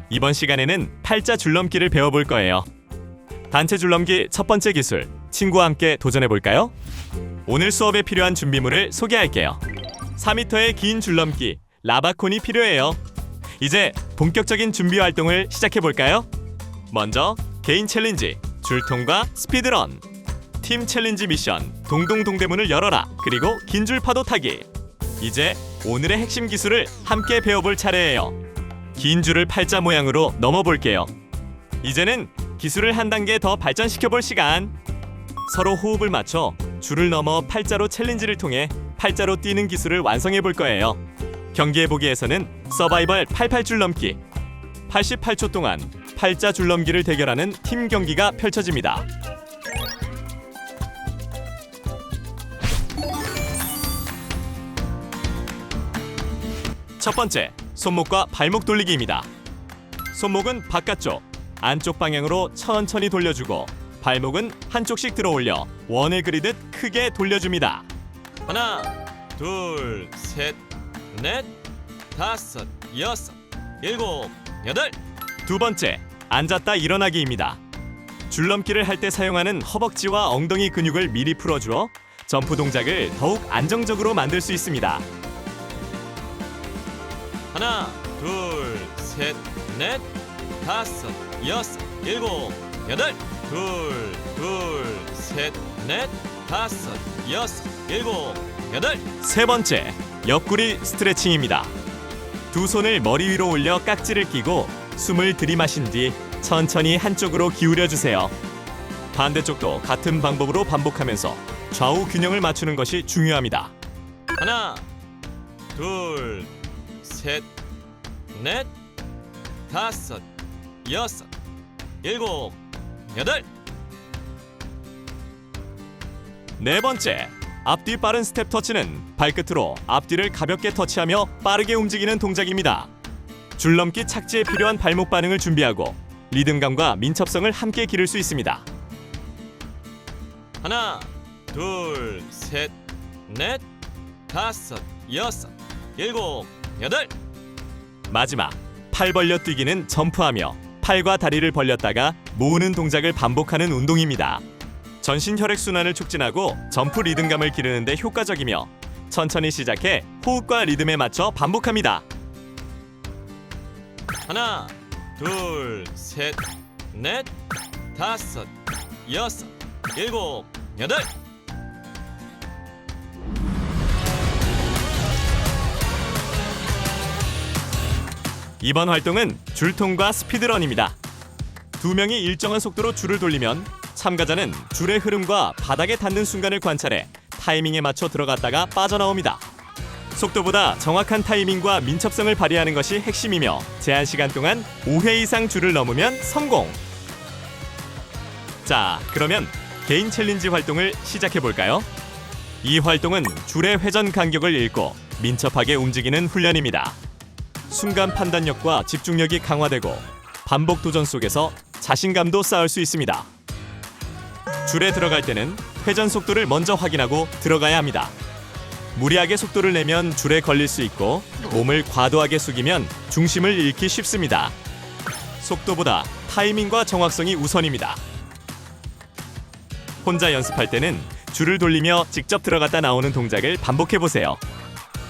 이번 시간에는 팔자 줄넘기를 배워볼 거예요. 단체 줄넘기 첫 번째 기술, 친구와 함께 도전해볼까요? 오늘 수업에 필요한 준비물을 소개할게요. 4m의 긴 줄넘기, 라바콘이 필요해요. 이제 본격적인 준비 활동을 시작해볼까요? 먼저 개인 챌린지, 줄통과 스피드런, 팀 챌린지 미션, 동동동대문을 열어라, 그리고 긴 줄 파도 타기. 이제 오늘의 핵심 기술을 함께 배워볼 차례예요. 긴 줄을 팔자 모양으로 넘어볼게요. 이제는 기술을 한 단계 더 발전시켜볼 시간. 서로 호흡을 맞춰 줄을 넘어 팔자로 챌린지를 통해 팔자로 뛰는 기술을 완성해볼 거예요. 경기해보기에서는 서바이벌 88줄 넘기, 88초 동안 팔자 줄넘기를 대결하는 팀 경기가 펼쳐집니다. 첫 번째, 손목과 발목 돌리기입니다. 손목은 바깥쪽, 안쪽 방향으로 천천히 돌려주고 발목은 한쪽씩 들어올려 원을 그리듯 크게 돌려줍니다. 하나, 둘, 셋, 넷, 다섯, 여섯, 일곱, 여덟. 두 번째, 앉았다 일어나기입니다. 줄넘기를 할 때 사용하는 허벅지와 엉덩이 근육을 미리 풀어주어 점프 동작을 더욱 안정적으로 만들 수 있습니다. 하나, 둘, 셋, 넷, 다섯, 여섯, 일곱, 여덟. 둘, 셋, 넷, 다섯, 여섯, 일곱, 여덟. 세 번째, 옆구리 스트레칭입니다. 두 손을 머리 위로 올려 깍지를 끼고 숨을 들이마신 뒤 천천히 한쪽으로 기울여 주세요. 반대쪽도 같은 방법으로 반복하면서 좌우 균형을 맞추는 것이 중요합니다. 하나, 둘, 셋, 넷, 다섯, 여섯, 일곱, 여덟. 네 번째, 앞뒤 빠른 스텝 터치는 발끝으로 앞뒤를 가볍게 터치하며 빠르게 움직이는 동작입니다. 줄넘기 착지에 필요한 발목 반응을 준비하고 리듬감과 민첩성을 함께 기를 수 있습니다. 하나, 둘, 셋, 넷, 다섯, 여섯, 일곱, 여덟. 마지막, 팔 벌려 뛰기는 점프하며 팔과 다리를 벌렸다가 모으는 동작을 반복하는 운동입니다. 전신 혈액순환을 촉진하고 점프 리듬감을 기르는 데 효과적이며 천천히 시작해 호흡과 리듬에 맞춰 반복합니다. 하나, 둘, 셋, 넷, 다섯, 여섯, 일곱, 여덟. 이번 활동은 줄통과 스피드런입니다. 두 명이 일정한 속도로 줄을 돌리면 참가자는 줄의 흐름과 바닥에 닿는 순간을 관찰해 타이밍에 맞춰 들어갔다가 빠져나옵니다. 속도보다 정확한 타이밍과 민첩성을 발휘하는 것이 핵심이며 제한 시간 동안 5회 이상 줄을 넘으면 성공! 자, 그러면 개인 챌린지 활동을 시작해볼까요? 이 활동은 줄의 회전 간격을 읽고 민첩하게 움직이는 훈련입니다. 순간 판단력과 집중력이 강화되고 반복 도전 속에서 자신감도 쌓을 수 있습니다. 줄에 들어갈 때는 회전 속도를 먼저 확인하고 들어가야 합니다. 무리하게 속도를 내면 줄에 걸릴 수 있고 몸을 과도하게 숙이면 중심을 잃기 쉽습니다. 속도보다 타이밍과 정확성이 우선입니다. 혼자 연습할 때는 줄을 돌리며 직접 들어갔다 나오는 동작을 반복해보세요.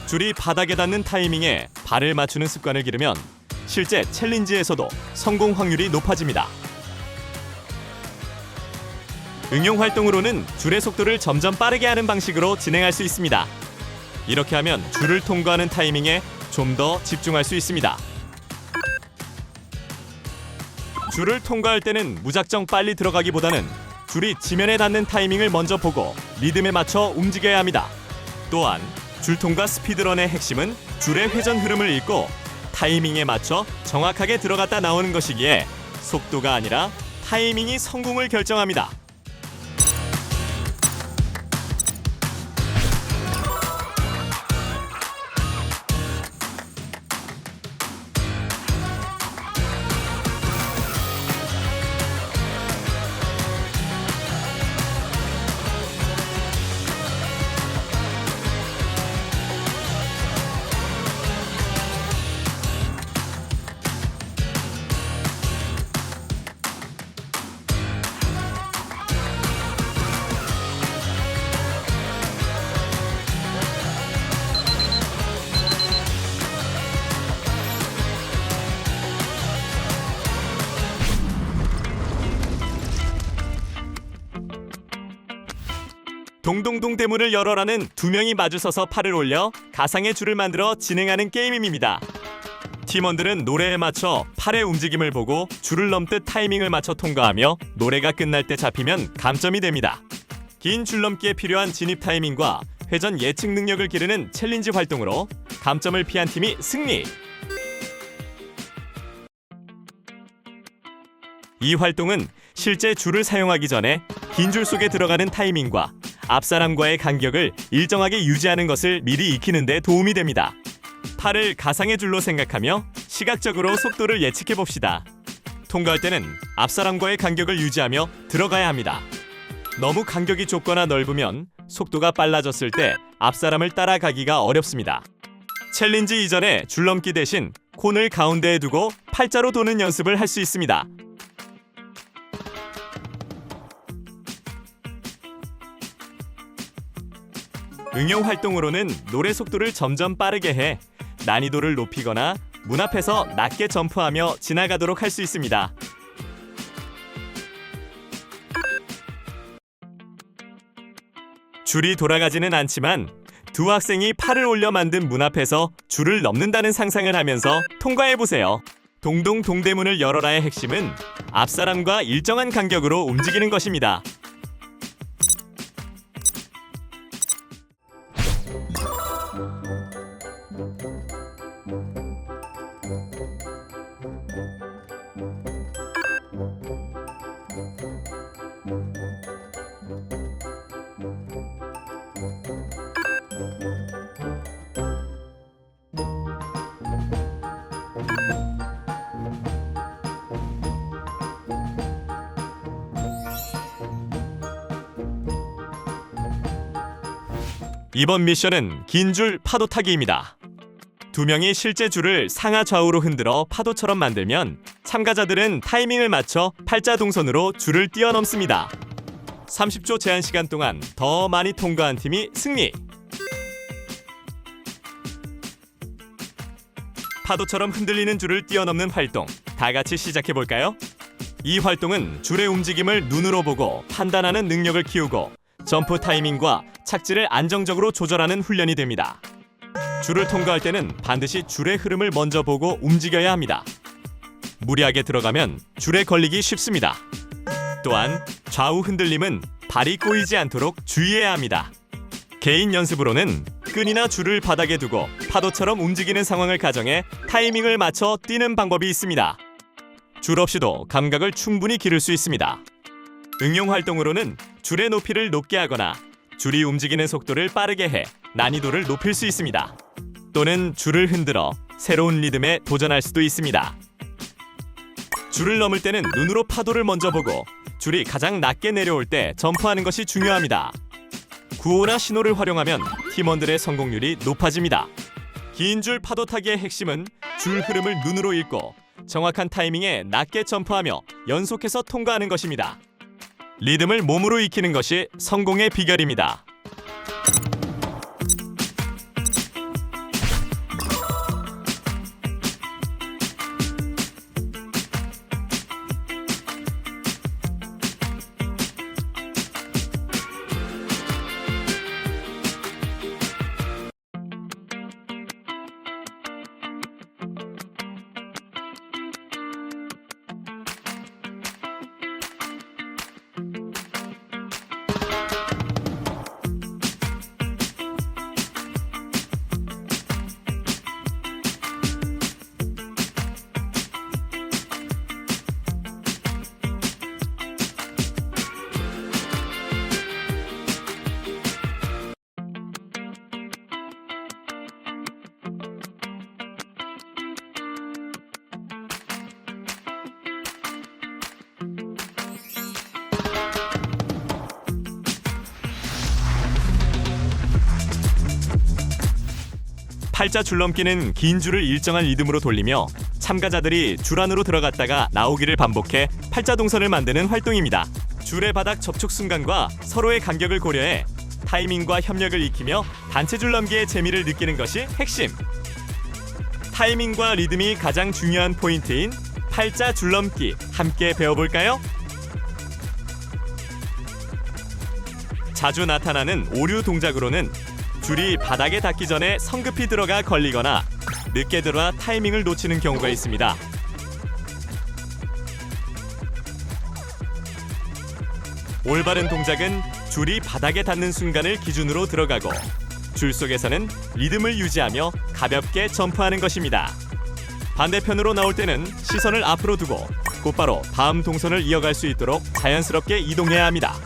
줄이 바닥에 닿는 타이밍에 발을 맞추는 습관을 기르면 실제 챌린지에서도 성공 확률이 높아집니다. 응용 활동으로는 줄의 속도를 점점 빠르게 하는 방식으로 진행할 수 있습니다. 이렇게 하면 줄을 통과하는 타이밍에 좀 더 집중할 수 있습니다. 줄을 통과할 때는 무작정 빨리 들어가기보다는 줄이 지면에 닿는 타이밍을 먼저 보고 리듬에 맞춰 움직여야 합니다. 또한 줄통과 스피드런의 핵심은 줄의 회전 흐름을 읽고 타이밍에 맞춰 정확하게 들어갔다 나오는 것이기에 속도가 아니라 타이밍이 성공을 결정합니다. 동동동 대문을 열어라는 두 명이 마주서서 팔을 올려 가상의 줄을 만들어 진행하는 게임입니다. 팀원들은 노래에 맞춰 팔의 움직임을 보고 줄을 넘듯 타이밍을 맞춰 통과하며 노래가 끝날 때 잡히면 감점이 됩니다. 긴 줄넘기에 필요한 진입 타이밍과 회전 예측 능력을 기르는 챌린지 활동으로 감점을 피한 팀이 승리! 이 활동은 실제 줄을 사용하기 전에 긴 줄 속에 들어가는 타이밍과 앞사람과의 간격을 일정하게 유지하는 것을 미리 익히는 데 도움이 됩니다. 팔을 가상의 줄로 생각하며 시각적으로 속도를 예측해 봅시다. 통과할 때는 앞사람과의 간격을 유지하며 들어가야 합니다. 너무 간격이 좁거나 넓으면 속도가 빨라졌을 때 앞사람을 따라가기가 어렵습니다. 챌린지 이전에 줄넘기 대신 콘을 가운데에 두고 팔자로 도는 연습을 할 수 있습니다. 응용 활동으로는 노래 속도를 점점 빠르게 해 난이도를 높이거나 문 앞에서 낮게 점프하며 지나가도록 할 수 있습니다. 줄이 돌아가지는 않지만 두 학생이 팔을 올려 만든 문 앞에서 줄을 넘는다는 상상을 하면서 통과해보세요. 동동 동대문을 열어라의 핵심은 앞사람과 일정한 간격으로 움직이는 것입니다. 이번 미션은 긴 줄 파도 타기입니다. 두 명이 실제 줄을 상하 좌우로 흔들어 파도처럼 만들면 참가자들은 타이밍을 맞춰 팔자 동선으로 줄을 뛰어넘습니다. 30초 제한 시간 동안 더 많이 통과한 팀이 승리! 파도처럼 흔들리는 줄을 뛰어넘는 활동, 다 같이 시작해 볼까요? 이 활동은 줄의 움직임을 눈으로 보고 판단하는 능력을 키우고 점프 타이밍과 착지를 안정적으로 조절하는 훈련이 됩니다. 줄을 통과할 때는 반드시 줄의 흐름을 먼저 보고 움직여야 합니다. 무리하게 들어가면 줄에 걸리기 쉽습니다. 또한 좌우 흔들림은 발이 꼬이지 않도록 주의해야 합니다. 개인 연습으로는 끈이나 줄을 바닥에 두고 파도처럼 움직이는 상황을 가정해 타이밍을 맞춰 뛰는 방법이 있습니다. 줄 없이도 감각을 충분히 기를 수 있습니다. 응용 활동으로는 줄의 높이를 높게 하거나 줄이 움직이는 속도를 빠르게 해 난이도를 높일 수 있습니다. 또는 줄을 흔들어 새로운 리듬에 도전할 수도 있습니다. 줄을 넘을 때는 눈으로 파도를 먼저 보고 줄이 가장 낮게 내려올 때 점프하는 것이 중요합니다. 구호나 신호를 활용하면 팀원들의 성공률이 높아집니다. 긴 줄 파도 타기의 핵심은 줄 흐름을 눈으로 읽고 정확한 타이밍에 낮게 점프하며 연속해서 통과하는 것입니다. 리듬을 몸으로 익히는 것이 성공의 비결입니다. 팔자 줄넘기는 긴 줄을 일정한 리듬으로 돌리며 참가자들이 줄 안으로 들어갔다가 나오기를 반복해 팔자 동선을 만드는 활동입니다. 줄의 바닥 접촉 순간과 서로의 간격을 고려해 타이밍과 협력을 익히며 단체 줄넘기의 재미를 느끼는 것이 핵심! 타이밍과 리듬이 가장 중요한 포인트인 팔자 줄넘기 함께 배워볼까요? 자주 나타나는 오류 동작으로는 줄이 바닥에 닿기 전에 성급히 들어가 걸리거나 늦게 들어와 타이밍을 놓치는 경우가 있습니다. 올바른 동작은 줄이 바닥에 닿는 순간을 기준으로 들어가고 줄 속에서는 리듬을 유지하며 가볍게 점프하는 것입니다. 반대편으로 나올 때는 시선을 앞으로 두고 곧바로 다음 동선을 이어갈 수 있도록 자연스럽게 이동해야 합니다.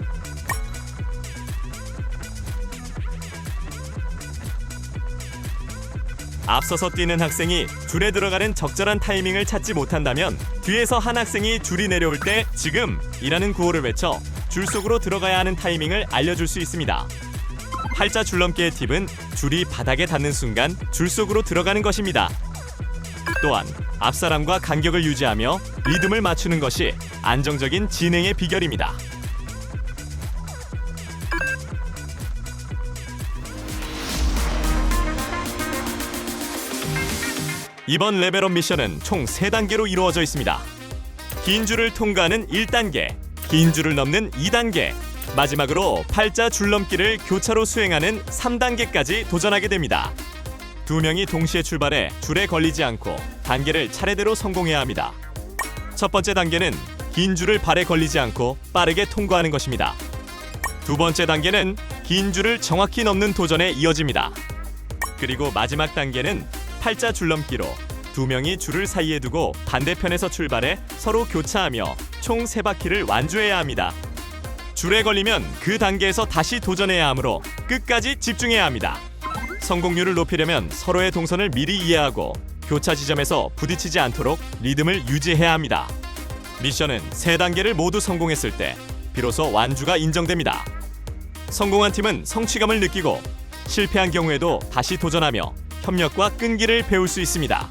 앞서서 뛰는 학생이 줄에 들어가는 적절한 타이밍을 찾지 못한다면 뒤에서 한 학생이 줄이 내려올 때 지금이라는 구호를 외쳐 줄 속으로 들어가야 하는 타이밍을 알려줄 수 있습니다. 팔자 줄넘기의 팁은 줄이 바닥에 닿는 순간 줄 속으로 들어가는 것입니다. 또한 앞사람과 간격을 유지하며 리듬을 맞추는 것이 안정적인 진행의 비결입니다. 이번 레벨업 미션은 총 3단계로 이루어져 있습니다. 긴 줄을 통과하는 1단계, 긴 줄을 넘는 2단계, 마지막으로 팔자 줄넘기를 교차로 수행하는 3단계까지 도전하게 됩니다. 2명이 동시에 출발해 줄에 걸리지 않고 단계를 차례대로 성공해야 합니다. 첫 번째 단계는 긴 줄을 발에 걸리지 않고 빠르게 통과하는 것입니다. 두 번째 단계는 긴 줄을 정확히 넘는 도전에 이어집니다. 그리고 마지막 단계는 팔자 줄넘기로 2명이 줄을 사이에 두고 반대편에서 출발해 서로 교차하며 총 3바퀴를 완주해야 합니다. 줄에 걸리면 그 단계에서 다시 도전해야 하므로 끝까지 집중해야 합니다. 성공률을 높이려면 서로의 동선을 미리 이해하고 교차 지점에서 부딪히지 않도록 리듬을 유지해야 합니다. 미션은 3단계를 모두 성공했을 때 비로소 완주가 인정됩니다. 성공한 팀은 성취감을 느끼고 실패한 경우에도 다시 도전하며 협력과 끈기를 배울 수 있습니다.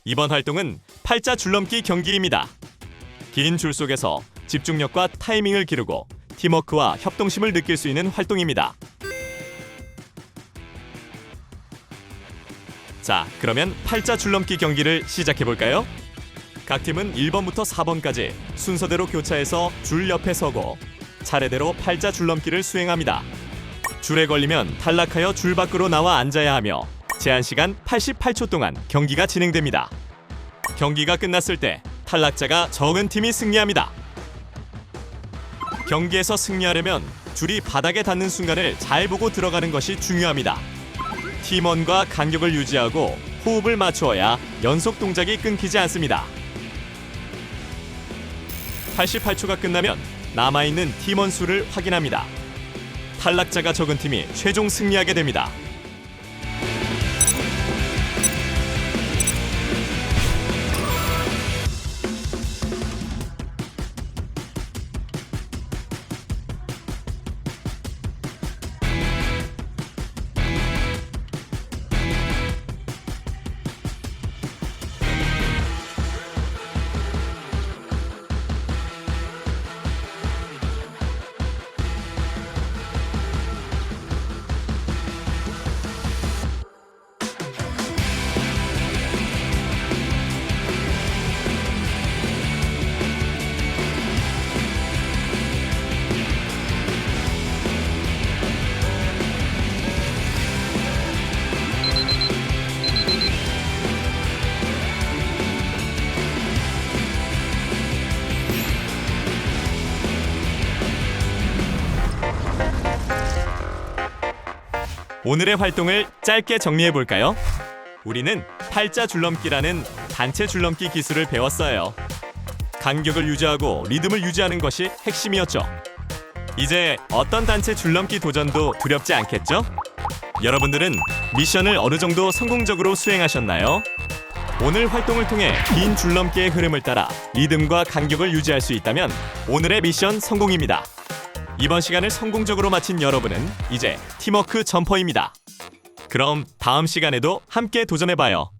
이번 활동은 팔자 줄넘기 경기입니다. 긴 줄 속에서 집중력과 타이밍을 기르고 팀워크와 협동심을 느낄 수 있는 활동입니다. 자, 그러면 팔자 줄넘기 경기를 시작해볼까요? 각 팀은 1번부터 4번까지 순서대로 교차해서 줄 옆에 서고 차례대로 팔자 줄넘기를 수행합니다. 줄에 걸리면 탈락하여 줄 밖으로 나와 앉아야 하며 제한시간 88초 동안 경기가 진행됩니다. 경기가 끝났을 때 탈락자가 적은 팀이 승리합니다. 경기에서 승리하려면 줄이 바닥에 닿는 순간을 잘 보고 들어가는 것이 중요합니다. 팀원과 간격을 유지하고 호흡을 맞추어야 연속 동작이 끊기지 않습니다. 88초가 끝나면 남아있는 팀원 수를 확인합니다. 탈락자가 적은 팀이 최종 승리하게 됩니다. 오늘의 활동을 짧게 정리해 볼까요? 우리는 팔자 줄넘기라는 단체 줄넘기 기술을 배웠어요. 간격을 유지하고 리듬을 유지하는 것이 핵심이었죠. 이제 어떤 단체 줄넘기 도전도 두렵지 않겠죠? 여러분들은 미션을 어느 정도 성공적으로 수행하셨나요? 오늘 활동을 통해 긴 줄넘기의 흐름을 따라 리듬과 간격을 유지할 수 있다면 오늘의 미션 성공입니다. 이번 시간을 성공적으로 마친 여러분은 이제 팀워크 점퍼입니다. 그럼 다음 시간에도 함께 도전해봐요.